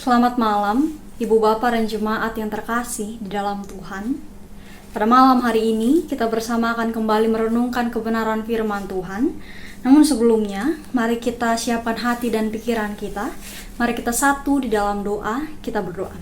Selamat malam, Ibu Bapak dan Jemaat yang terkasih di dalam Tuhan. Pada malam hari ini, kita bersama akan kembali merenungkan kebenaran firman Tuhan. Namun sebelumnya, mari kita siapkan hati dan pikiran kita. Mari kita satu di dalam doa, kita berdoa.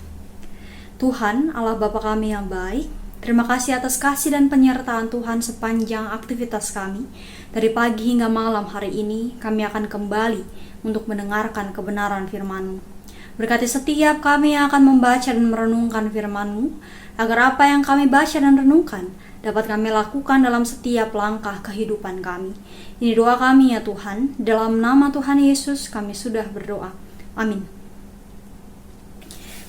Tuhan, Allah Bapa kami yang baik, terima kasih atas kasih dan penyertaan Tuhan sepanjang aktivitas kami. Dari pagi hingga malam hari ini, kami akan kembali untuk mendengarkan kebenaran firman-Mu. Berkati setiap kami yang akan membaca dan merenungkan firman-Mu, agar apa yang kami baca dan renungkan dapat kami lakukan dalam setiap langkah kehidupan kami. Ini doa kami ya Tuhan, dalam nama Tuhan Yesus kami sudah berdoa. Amin.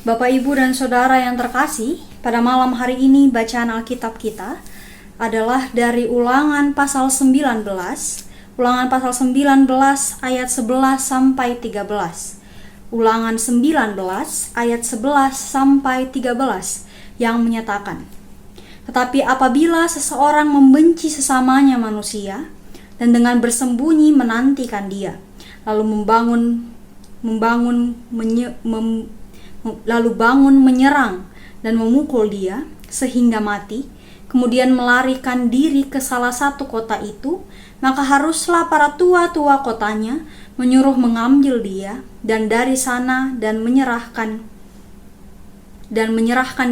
Bapak, Ibu, dan Saudara yang terkasih, pada malam hari ini bacaan Alkitab kita adalah dari Ulangan pasal 19, Ulangan pasal 19 ayat 11 sampai 13. Ulangan 19 ayat 11 sampai 13 yang menyatakan, tetapi apabila seseorang membenci sesamanya manusia dan dengan bersembunyi menantikan dia, lalu bangun menyerang dan memukul dia sehingga mati, kemudian melarikan diri ke salah satu kota itu, maka haruslah para tua-tua kotanya menyuruh mengambil dia dan dari sana dan menyerahkan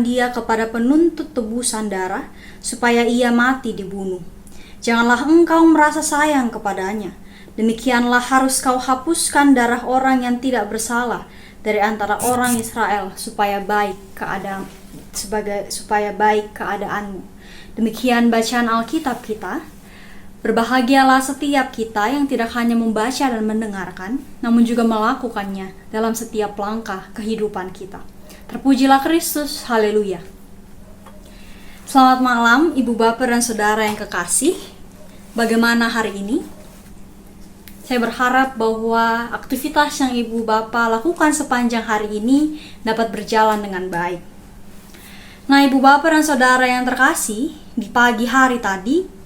dia kepada penuntut tebusan darah supaya ia mati dibunuh. Janganlah engkau merasa sayang kepadanya. Demikianlah harus kau hapuskan darah orang yang tidak bersalah dari antara orang Israel supaya baik keadaanmu. Demikian bacaan Alkitab kita. Berbahagialah setiap kita yang tidak hanya membaca dan mendengarkan, namun juga melakukannya dalam setiap langkah kehidupan kita. Terpujilah Kristus, haleluya. Selamat malam Ibu Bapak dan Saudara yang kekasih. Bagaimana hari ini? Saya berharap bahwa aktivitas yang Ibu Bapak lakukan sepanjang hari ini dapat berjalan dengan baik. Nah, Ibu Bapak dan Saudara yang terkasih, di pagi hari tadi,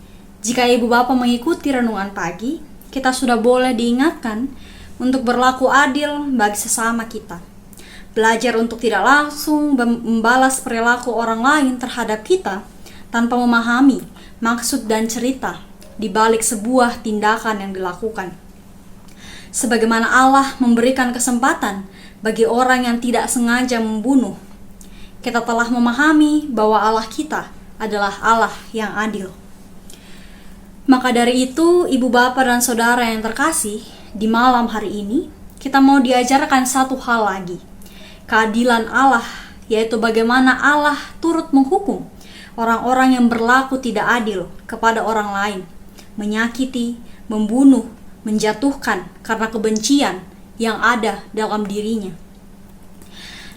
jika Ibu Bapak mengikuti renungan pagi, kita sudah boleh diingatkan untuk berlaku adil bagi sesama kita. Belajar untuk tidak langsung membalas perilaku orang lain terhadap kita tanpa memahami maksud dan cerita di balik sebuah tindakan yang dilakukan. Sebagaimana Allah memberikan kesempatan bagi orang yang tidak sengaja membunuh, kita telah memahami bahwa Allah kita adalah Allah yang adil. Maka dari itu, Ibu Bapak dan Saudara yang terkasih, di malam hari ini kita mau diajarkan satu hal lagi. Keadilan Allah, yaitu bagaimana Allah turut menghukum orang-orang yang berlaku tidak adil kepada orang lain, menyakiti, membunuh, menjatuhkan karena kebencian yang ada dalam dirinya.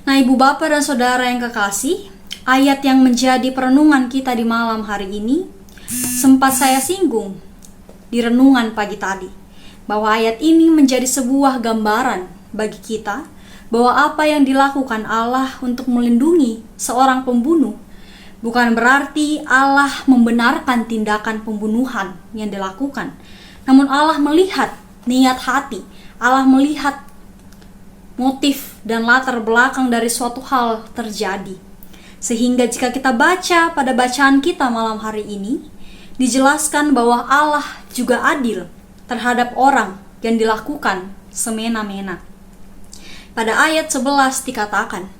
Nah, Ibu Bapak dan Saudara yang kekasih, ayat yang menjadi perenungan kita di malam hari ini sempat saya singgung di renungan pagi tadi, bahwa ayat ini menjadi sebuah gambaran bagi kita bahwa apa yang dilakukan Allah untuk melindungi seorang pembunuh bukan berarti Allah membenarkan tindakan pembunuhan yang dilakukan, namun Allah melihat niat hati, Allah melihat motif dan latar belakang dari suatu hal terjadi. Sehingga jika kita baca pada bacaan kita malam hari ini, dijelaskan bahwa Allah juga adil terhadap orang yang dilakukan semena-mena. Pada ayat 11 dikatakan,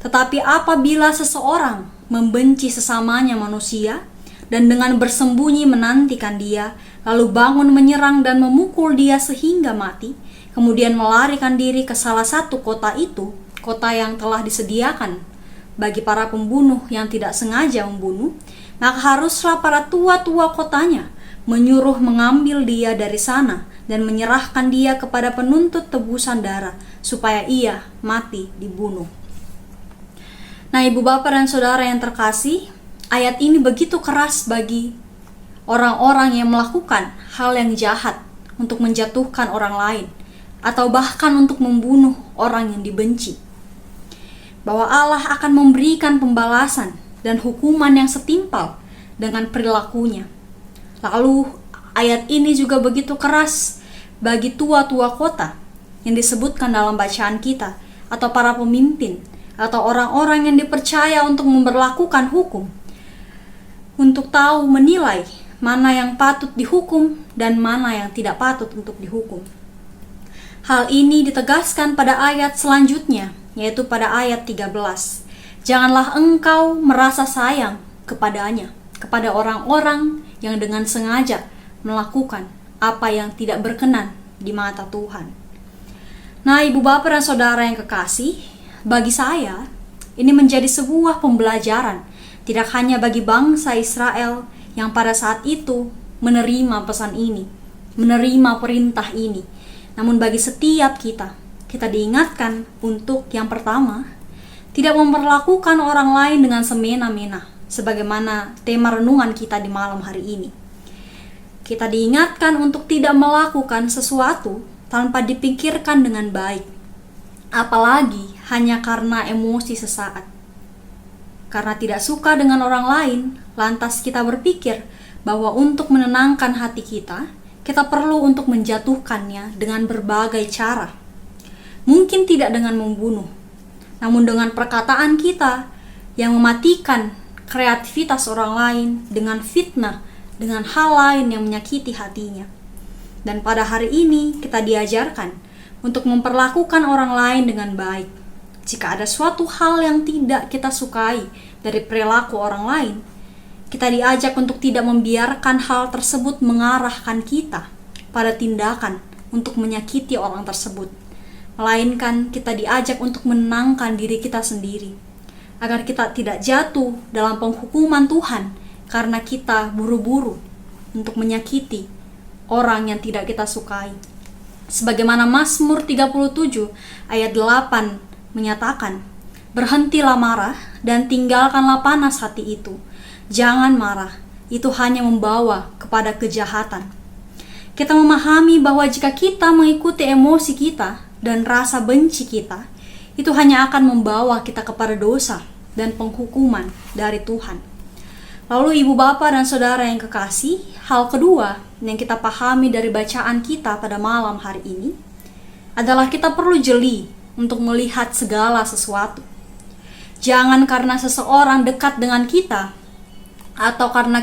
tetapi apabila seseorang membenci sesamanya manusia dan dengan bersembunyi menantikan dia, lalu bangun menyerang dan memukul dia sehingga mati, kemudian melarikan diri ke salah satu kota itu, kota yang telah disediakan bagi para pembunuh yang tidak sengaja membunuh, maka haruslah para tua-tua kotanya menyuruh mengambil dia dari sana dan menyerahkan dia kepada penuntut tebusan darah supaya ia mati dibunuh. Nah, Ibu Bapak dan Saudara yang terkasih, ayat ini begitu keras bagi orang-orang yang melakukan hal yang jahat untuk menjatuhkan orang lain atau bahkan untuk membunuh orang yang dibenci. Bahwa Allah akan memberikan pembalasan dan hukuman yang setimpal dengan perilakunya. Lalu ayat ini juga begitu keras bagi tua-tua kota yang disebutkan dalam bacaan kita, atau para pemimpin, atau orang-orang yang dipercaya untuk memberlakukan hukum, untuk tahu menilai mana yang patut dihukum dan mana yang tidak patut untuk dihukum. Hal ini ditegaskan pada ayat selanjutnya, yaitu pada ayat 13. Janganlah engkau merasa sayang kepadanya, kepada orang-orang yang dengan sengaja melakukan apa yang tidak berkenan di mata Tuhan. Nah, ibu bapak dan saudara yang kekasih, bagi saya ini menjadi sebuah pembelajaran, tidak hanya bagi bangsa Israel yang pada saat itu menerima pesan ini, menerima perintah ini, namun bagi setiap kita diingatkan untuk yang pertama, tidak memperlakukan orang lain dengan semena-mena, sebagaimana tema renungan kita di malam hari ini. Kita diingatkan untuk tidak melakukan sesuatu tanpa dipikirkan dengan baik, apalagi hanya karena emosi sesaat. Karena tidak suka dengan orang lain, lantas kita berpikir bahwa untuk menenangkan hati kita perlu untuk menjatuhkannya dengan berbagai cara. Mungkin tidak dengan membunuh, namun dengan perkataan kita yang mematikan kreativitas orang lain dengan fitnah, dengan hal lain yang menyakiti hatinya. Dan pada hari ini kita diajarkan untuk memperlakukan orang lain dengan baik. Jika ada suatu hal yang tidak kita sukai dari perilaku orang lain, kita diajak untuk tidak membiarkan hal tersebut mengarahkan kita pada tindakan untuk menyakiti orang tersebut. Melainkan kita diajak untuk menenangkan diri kita sendiri, agar kita tidak jatuh dalam penghukuman Tuhan karena kita buru-buru untuk menyakiti orang yang tidak kita sukai. Sebagaimana Mazmur 37 ayat 8 menyatakan, berhentilah marah dan tinggalkanlah panas hati itu. Jangan marah, itu hanya membawa kepada kejahatan. Kita memahami bahwa jika kita mengikuti emosi kita dan rasa benci kita, itu hanya akan membawa kita kepada dosa dan penghukuman dari Tuhan. Lalu ibu bapak dan saudara yang kekasih, hal kedua yang kita pahami dari bacaan kita pada malam hari ini adalah kita perlu jeli untuk melihat segala sesuatu. Jangan karena seseorang dekat dengan kita atau karena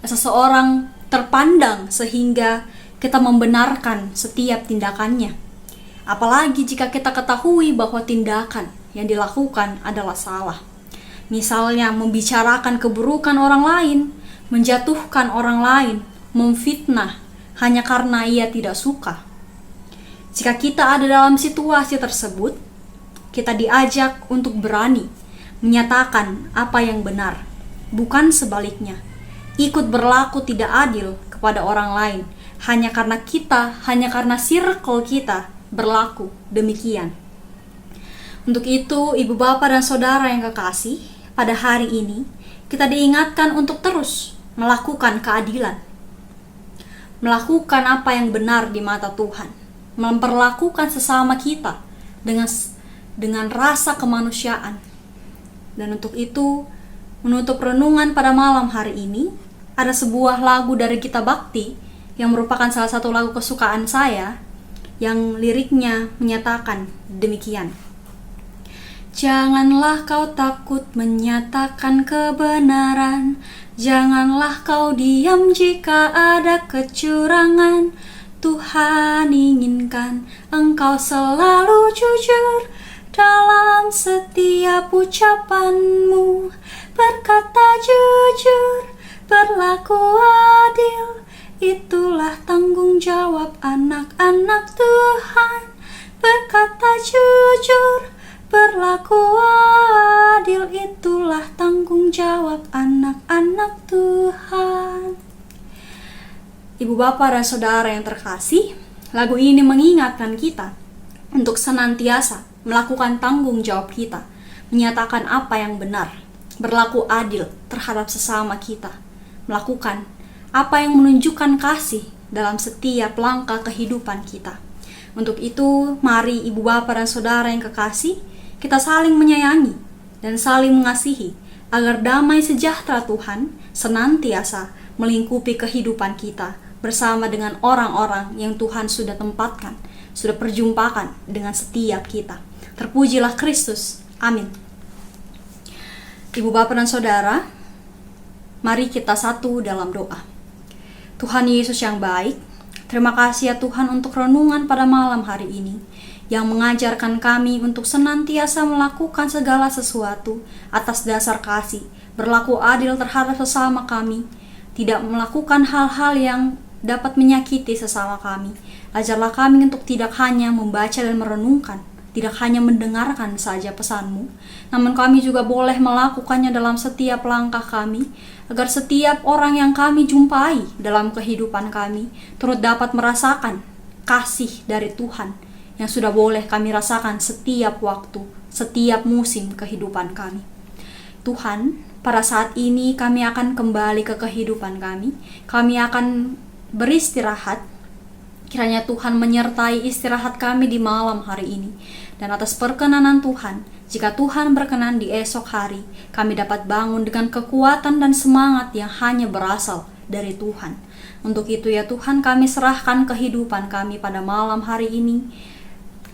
seseorang terpandang sehingga kita membenarkan setiap tindakannya. Apalagi jika kita ketahui bahwa tindakan yang dilakukan adalah salah. Misalnya membicarakan keburukan orang lain, menjatuhkan orang lain, memfitnah hanya karena ia tidak suka. Jika kita ada dalam situasi tersebut, kita diajak untuk berani menyatakan apa yang benar, bukan sebaliknya. Ikut berlaku tidak adil kepada orang lain hanya karena circle kita berlaku demikian. Untuk itu, ibu bapak dan saudara yang kekasih, pada hari ini kita diingatkan untuk terus melakukan keadilan, melakukan apa yang benar di mata Tuhan, memperlakukan sesama kita dengan rasa kemanusiaan. Dan untuk itu, menutup renungan pada malam hari ini, ada sebuah lagu dari Gita Bhakti yang merupakan salah satu lagu kesukaan saya, yang liriknya menyatakan demikian. Janganlah kau takut menyatakan kebenaran, janganlah kau diam jika ada kecurangan. Tuhan inginkan engkau selalu jujur dalam setiap ucapanmu, berkata jujur, berlaku adil. Itulah tanggung jawab anak-anak Tuhan, berkata jujur, berlaku adil. Itulah tanggung jawab anak-anak Tuhan. Ibu bapak dan saudara yang terkasih, lagu ini mengingatkan kita untuk senantiasa melakukan tanggung jawab kita, menyatakan apa yang benar, berlaku adil terhadap sesama kita, melakukan apa yang menunjukkan kasih dalam setiap langkah kehidupan kita. Untuk itu, mari ibu bapak dan saudara yang kekasih, kita saling menyayangi dan saling mengasihi, agar damai sejahtera Tuhan senantiasa melingkupi kehidupan kita bersama dengan orang-orang yang Tuhan sudah tempatkan, sudah perjumpakan dengan setiap kita. Terpujilah Kristus. Amin. Ibu Bapa dan Saudara, mari kita satu dalam doa. Tuhan Yesus yang baik, terima kasih ya Tuhan untuk renungan pada malam hari ini, yang mengajarkan kami untuk senantiasa melakukan segala sesuatu atas dasar kasih, berlaku adil terhadap sesama kami, tidak melakukan hal-hal yang dapat menyakiti sesama kami. Ajarlah kami untuk tidak hanya membaca dan merenungkan, tidak hanya mendengarkan saja pesan-Mu, namun kami juga boleh melakukannya dalam setiap langkah kami, agar setiap orang yang kami jumpai dalam kehidupan kami turut dapat merasakan kasih dari Tuhan yang sudah boleh kami rasakan setiap waktu, setiap musim kehidupan kami. Tuhan, pada saat ini kami akan kembali ke kehidupan kami akan beristirahat. Kiranya Tuhan menyertai istirahat kami di malam hari ini. Dan atas perkenanan Tuhan, jika Tuhan berkenan di esok hari, kami dapat bangun dengan kekuatan dan semangat yang hanya berasal dari Tuhan. Untuk itu ya Tuhan, kami serahkan kehidupan kami pada malam hari ini,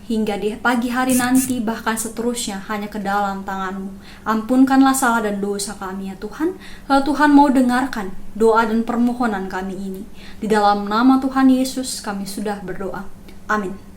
hingga di pagi hari nanti, bahkan seterusnya hanya ke dalam tangan-Mu. Ampunkanlah salah dan dosa kami ya Tuhan. Kalau Tuhan mau dengarkan doa dan permohonan kami ini, di dalam nama Tuhan Yesus kami sudah berdoa. Amin.